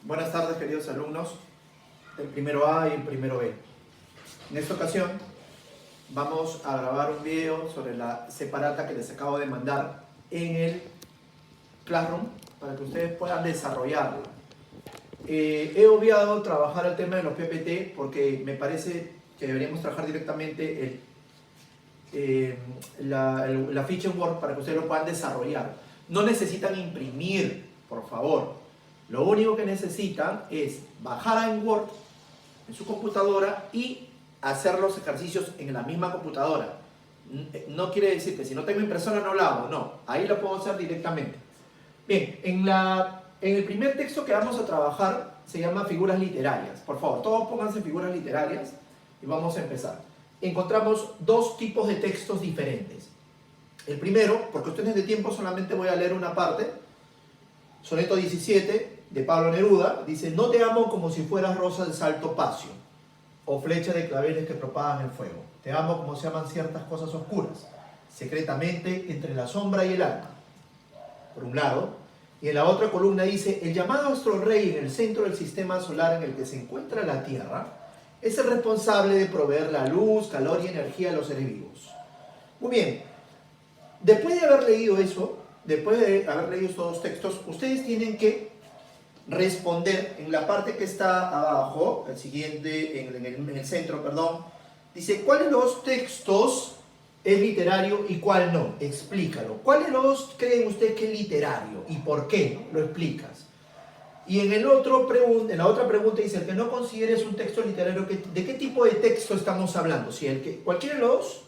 Buenas tardes, queridos alumnos del primero A y el primero B. En esta ocasión vamos a grabar un video sobre la separata que les acabo de mandar en el Classroom para que ustedes puedan desarrollarla. He obviado trabajar el tema de los PPT porque me parece que deberíamos trabajar directamente la ficha en Word para que ustedes lo puedan desarrollar. No necesitan imprimir, por favor. Lo único que necesitan es bajar en Word, en su computadora, y hacer los ejercicios en la misma computadora. No quiere decir que si no tengo impresora no lo hago, no. Ahí lo puedo hacer directamente. Bien, en el primer texto que vamos a trabajar se llama figuras literarias. Por favor, todos pónganse figuras literarias y vamos a empezar. Encontramos dos tipos de textos diferentes. El primero, por cuestiones de tiempo solamente voy a leer una parte. Soneto 17 de Pablo Neruda dice: no te amo como si fueras rosa de salto pacio o flecha de claveles que propagan el fuego. Te amo como se aman ciertas cosas oscuras, secretamente entre la sombra y el alma. Por un lado. Y en la otra columna dice: el llamado astro rey en el centro del sistema solar en el que se encuentra la Tierra es el responsable de proveer la luz, calor y energía a los seres vivos. Muy bien, después de haber leído eso, después de haber leído estos dos textos, ustedes tienen que responder en la parte que está abajo, el siguiente, en el centro, perdón, dice: ¿cuál de los textos es literario y cuál no? Explícalo. ¿Cuál de los dos creen ustedes que es literario y por qué? Lo explicas. Y en la otra pregunta dice: el que no consideres un texto literario, ¿de qué tipo de texto estamos hablando? Si cualquiera de los dos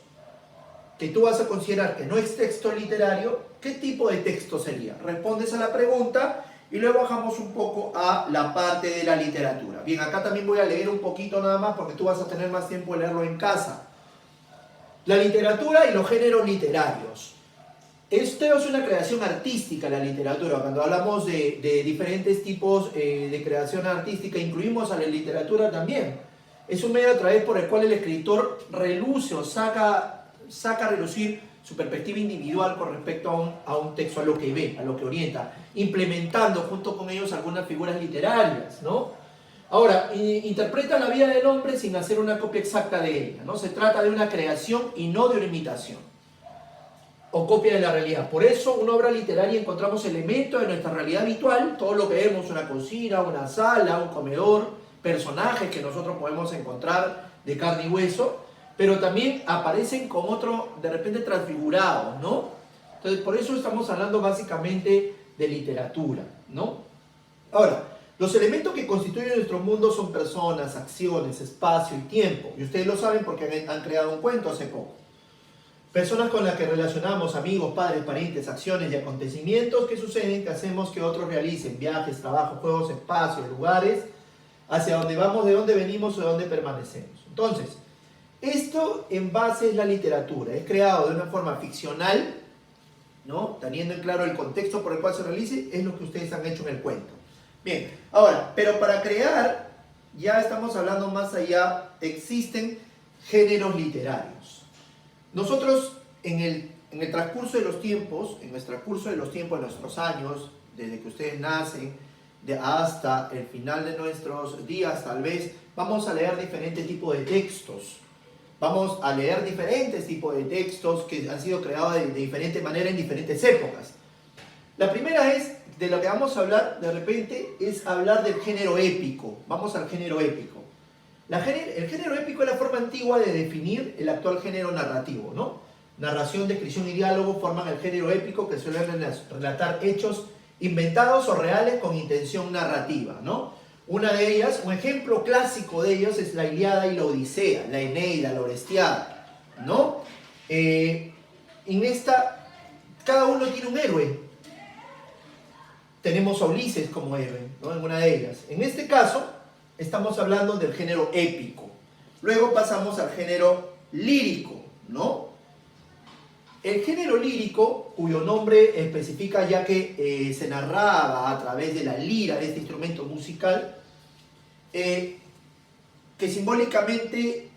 que tú vas a considerar que no es texto literario, ¿qué tipo de texto sería? Respondes a la pregunta y luego bajamos un poco a la parte de la literatura. Bien, acá también voy a leer un poquito nada más porque tú vas a tener más tiempo de leerlo en casa. La literatura y los géneros literarios. Esto es una creación artística, la literatura. Cuando hablamos de diferentes tipos de creación artística, incluimos a la literatura también. Es un medio a través por el cual el escritor reluce o saca a relucir su perspectiva individual con respecto a un texto, a lo que ve, a lo que orienta, implementando junto con ellos algunas figuras literarias, ¿no? Ahora, interpreta la vida del hombre sin hacer una copia exacta de ella, ¿no? Se trata de una creación y no de una imitación o copia de la realidad. Por eso, una obra literaria encontramos elementos de nuestra realidad habitual, todo lo que vemos, una cocina, una sala, un comedor, personajes que nosotros podemos encontrar de carne y hueso, pero también aparecen con otro, de repente, transfigurados, ¿no? Entonces, por eso estamos hablando básicamente de literatura, ¿no? Ahora, los elementos que constituyen nuestro mundo son personas, acciones, espacio y tiempo. Y ustedes lo saben porque han creado un cuento hace poco. Personas con las que relacionamos, amigos, padres, parientes, acciones y acontecimientos que suceden, que hacemos que otros realicen viajes, trabajos, juegos, espacios, lugares, hacia dónde vamos, de dónde venimos o de dónde permanecemos. Entonces, esto en base es la literatura. Es creado de una forma ficcional, ¿no? Teniendo en claro el contexto por el cual se realice, es lo que ustedes han hecho en el cuento. Bien, ahora, pero para crear, ya estamos hablando más allá, existen géneros literarios. Nosotros, en el transcurso de los tiempos, de nuestros años, desde que ustedes nacen, hasta el final de nuestros días, tal vez, vamos a leer diferentes tipos de textos. Vamos a leer diferentes tipos de textos que han sido creados de diferente manera en diferentes épocas. La primera de lo que vamos a hablar de repente, es hablar del género épico. Vamos al género épico. El género épico es la forma antigua de definir el actual género narrativo, ¿no? Narración, descripción y diálogo forman el género épico, que suele relatar hechos inventados o reales con intención narrativa, ¿no? Una de ellas, un ejemplo clásico de ellos es la Ilíada y la Odisea, la Eneida, la Orestiada, ¿no? En esta, cada uno tiene un héroe. Tenemos a Ulises como héroe, ¿no? En una de ellas. En este caso, estamos hablando del género épico. Luego pasamos al género lírico, ¿no? El género lírico, cuyo nombre especifica ya que se narraba a través de la lira, de este instrumento musical, que simbólicamente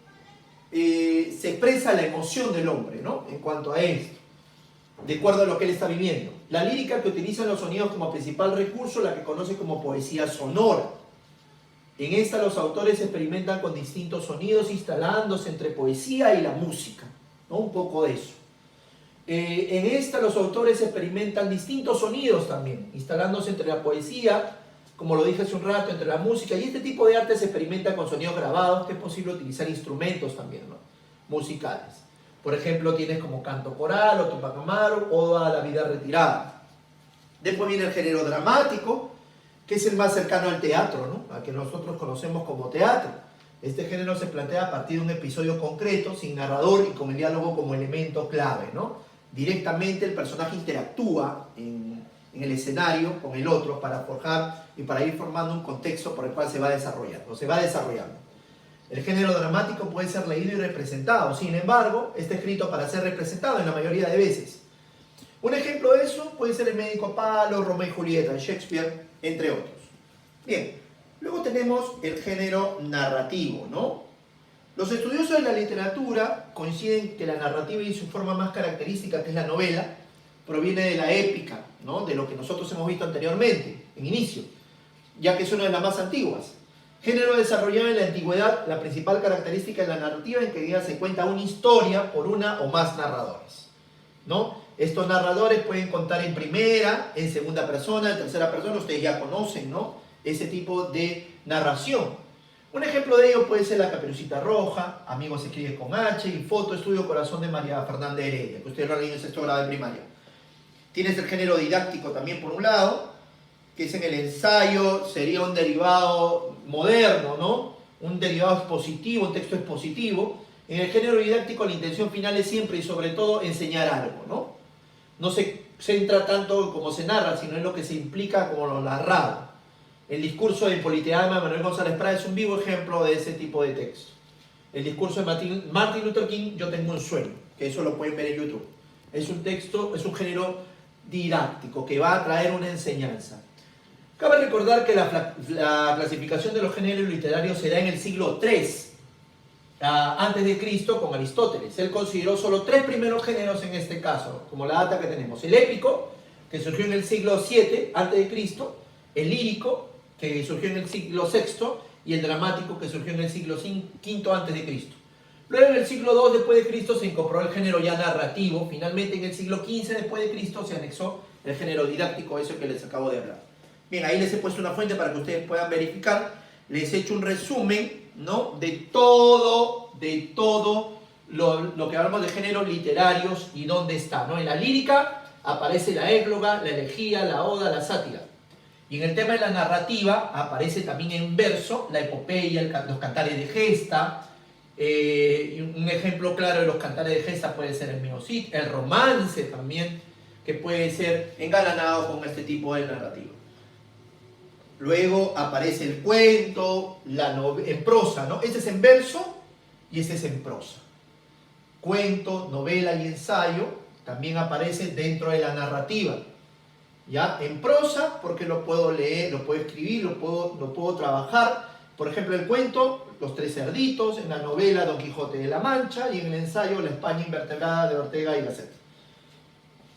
se expresa la emoción del hombre, ¿no? En cuanto a esto. de acuerdo a lo que él está viviendo. La lírica que utiliza los sonidos como principal recurso, la que conoce como poesía sonora. En esta los autores experimentan con distintos sonidos, instalándose entre poesía y la música, ¿no? Un poco de eso. En esta los autores experimentan distintos sonidos también, instalándose entre la poesía, como lo dije hace un rato, entre la música, y este tipo de arte se experimenta con sonidos grabados, que es posible utilizar instrumentos también, ¿no? Musicales. Por ejemplo, tienes como canto coral o Tupac Amaru, Oda a la vida retirada. Después viene el género dramático, que es el más cercano al teatro, ¿no? Al que nosotros conocemos como teatro. Este género se plantea a partir de un episodio concreto, sin narrador y con el diálogo como elemento clave, ¿no? Directamente el personaje interactúa en el escenario con el otro para forjar y para ir formando un contexto por el cual se va desarrollando. El género dramático puede ser leído y representado, sin embargo, está escrito para ser representado en la mayoría de veces. Un ejemplo de eso puede ser El médico Palo, Romeo y Julieta de Shakespeare, entre otros. Bien, luego tenemos el género narrativo, ¿no? Los estudiosos de la literatura coinciden que la narrativa y su forma más característica, que es la novela, proviene de la épica, ¿no? De lo que nosotros hemos visto anteriormente, en inicio, ya que es una de las más antiguas. Género desarrollado en la antigüedad, la principal característica de la narrativa en que ella se cuenta una historia por una o más narradores, ¿no? Estos narradores pueden contar en primera, en segunda persona, en tercera persona, ustedes ya conocen, ¿no? Ese tipo de narración. Un ejemplo de ello puede ser La Caperucita Roja, Amigos se escribe con H, y Foto, Estudio Corazón de María Fernanda Heredia, que ustedes lo han leído en sexto grado de primaria. Tienes el género didáctico también por un lado, que es en el ensayo, sería un derivado moderno, ¿no? Un derivado expositivo, un texto expositivo. En el género didáctico la intención final es siempre y sobre todo enseñar algo, ¿no? No se centra tanto en cómo se narra, sino en lo que se implica como lo narrado. El discurso de Politeama de Manuel González Prada es un vivo ejemplo de ese tipo de texto. El discurso de Martin Luther King, Yo tengo un sueño, que eso lo pueden ver en YouTube. Es un texto, es un género didáctico que va a traer una enseñanza. Cabe recordar que la clasificación de los géneros literarios se da en el siglo III antes de Cristo con Aristóteles. Él consideró solo 3 primeros géneros en este caso, como la data que tenemos. El épico, que surgió en el siglo VII antes de Cristo, el lírico, que surgió en el siglo VI, y el dramático, que surgió en el siglo V antes de Cristo. Luego en el siglo II después de Cristo se incorporó el género ya narrativo. Finalmente en el siglo XV después de Cristo se anexó el género didáctico, eso que les acabo de hablar. Bien, ahí les he puesto una fuente para que ustedes puedan verificar. Les he hecho un resumen, ¿no? de todo lo que hablamos de géneros literarios y dónde está, ¿no? En la lírica aparece la égloga, la elegía, la oda, la sátira. Y en el tema de la narrativa aparece también en verso la epopeya, los cantares de gesta. Un ejemplo claro de los cantares de gesta puede ser el Meocid, el romance también, que puede ser engalanado con este tipo de narrativa. Luego aparece el cuento, en prosa, ¿no? Este es en verso y este es en prosa. Cuento, novela y ensayo también aparece dentro de la narrativa. ¿Ya? En prosa, porque lo puedo leer, lo puedo escribir, lo puedo trabajar. Por ejemplo, el cuento, Los Tres Cerditos, en la novela Don Quijote de la Mancha, y en el ensayo La España invertebrada de Ortega y Gasset.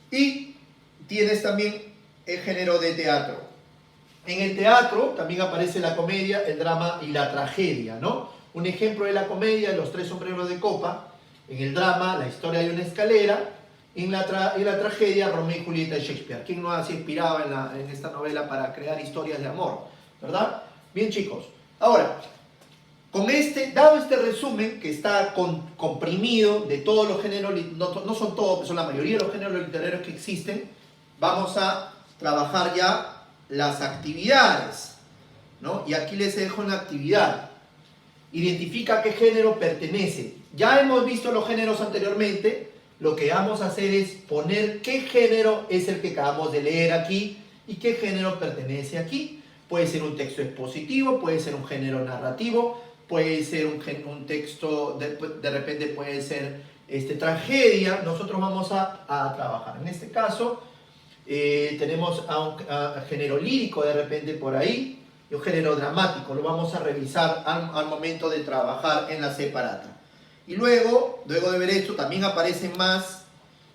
Y tienes también el género de teatro. En el teatro también aparece la comedia, el drama y la tragedia, ¿no? Un ejemplo de la comedia, Los Tres Sombreros de Copa. En el drama, La Historia de una escalera. En la tragedia, Romeo y Julieta de Shakespeare. ¿Quién no se inspiraba en esta novela para crear historias de amor? ¿Verdad? Bien, chicos. Ahora, dado este resumen que está comprimido de todos los géneros, no son todos, pero son la mayoría de los géneros literarios que existen, vamos a trabajar ya las actividades, ¿no? Y aquí les dejo una actividad. Identifica a qué género pertenece. Ya hemos visto los géneros anteriormente. Lo que vamos a hacer es poner qué género es el que acabamos de leer aquí y qué género pertenece aquí. Puede ser un texto expositivo, puede ser un género narrativo, puede ser un texto, de repente puede ser tragedia. Nosotros vamos a trabajar. En este caso tenemos a género lírico de repente por ahí y un género dramático. Lo vamos a revisar al momento de trabajar en la separata. Y luego de ver esto, también aparecen más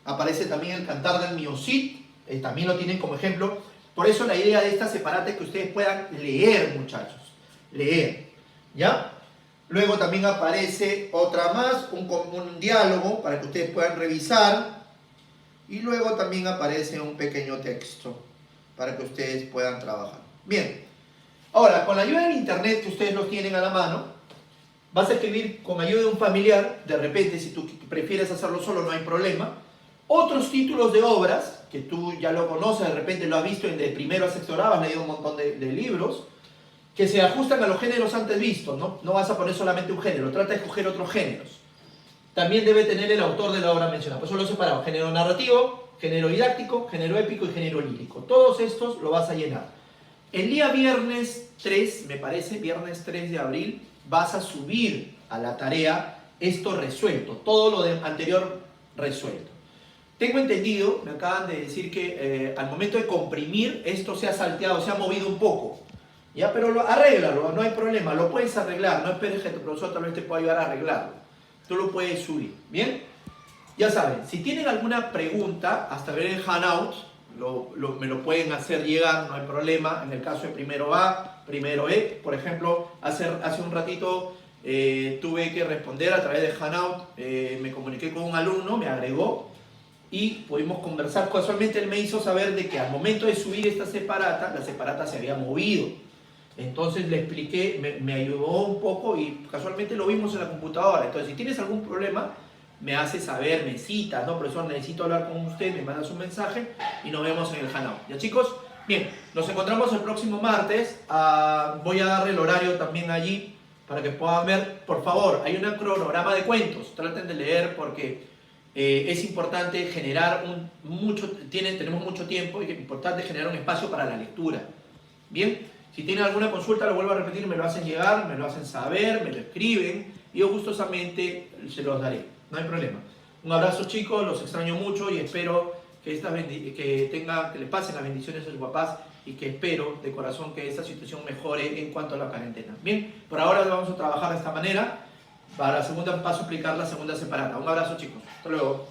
Aparece también el Cantar del Mio Cid, también lo tienen como ejemplo. Por eso la idea de esta separata es que ustedes puedan leer, muchachos. Leer, ¿ya? Luego también aparece otra más, un diálogo para que ustedes puedan revisar. Y luego también aparece un pequeño texto para que ustedes puedan trabajar. Bien, ahora con la ayuda del internet que ustedes lo tienen a la mano, vas a escribir con ayuda de un familiar, de repente si tú prefieres hacerlo solo no hay problema, otros títulos de obras, que tú ya lo conoces, de repente lo has visto de primero a sexto grado, has leído un montón de libros, que se ajustan a los géneros antes vistos, ¿no? No vas a poner solamente un género, trata de escoger otros géneros. También debe tener el autor de la obra mencionada, por eso lo he separado, género narrativo, género didáctico, género épico y género lírico. Todos estos lo vas a llenar. El día viernes 3, me parece, viernes 3 de abril, vas a subir a la tarea esto resuelto, todo lo de anterior resuelto. Tengo entendido, me acaban de decir que al momento de comprimir esto se ha salteado, se ha movido un poco. ¿Ya? Pero arréglalo, no hay problema, lo puedes arreglar, no esperes que tu profesor tal vez te pueda ayudar a arreglarlo. Tú lo puedes subir, ¿bien? Ya saben, si tienen alguna pregunta, hasta ver el handout, me lo pueden hacer llegar, no hay problema. En el caso de primero A, primero E, por ejemplo, hace un ratito tuve que responder a través de handout, me comuniqué con un alumno, me agregó y pudimos conversar. Casualmente él me hizo saber de que al momento de subir esta separata, la separata se había movido. Entonces le expliqué, me ayudó un poco y casualmente lo vimos en la computadora. Entonces, si tienes algún problema, me haces saber, me citas, ¿no? Profesor, necesito hablar con usted, me mandas un mensaje y nos vemos en el handout. ¿Ya, chicos? Bien, nos encontramos el próximo martes. Voy a darle el horario también allí para que puedan ver. Por favor, hay un cronograma de cuentos. Traten de leer porque es importante generar tenemos mucho tiempo y es importante generar un espacio para la lectura. Bien. Si tienen alguna consulta, lo vuelvo a repetir, me lo hacen llegar, me lo hacen saber, me lo escriben y yo gustosamente se los daré. No hay problema. Un abrazo, chicos, los extraño mucho y espero que les pasen las bendiciones a sus papás y que espero de corazón que esta situación mejore en cuanto a la cuarentena. Bien, por ahora vamos a trabajar de esta manera. Para la segunda paso a aplicar la segunda separata. Un abrazo, chicos. Hasta luego.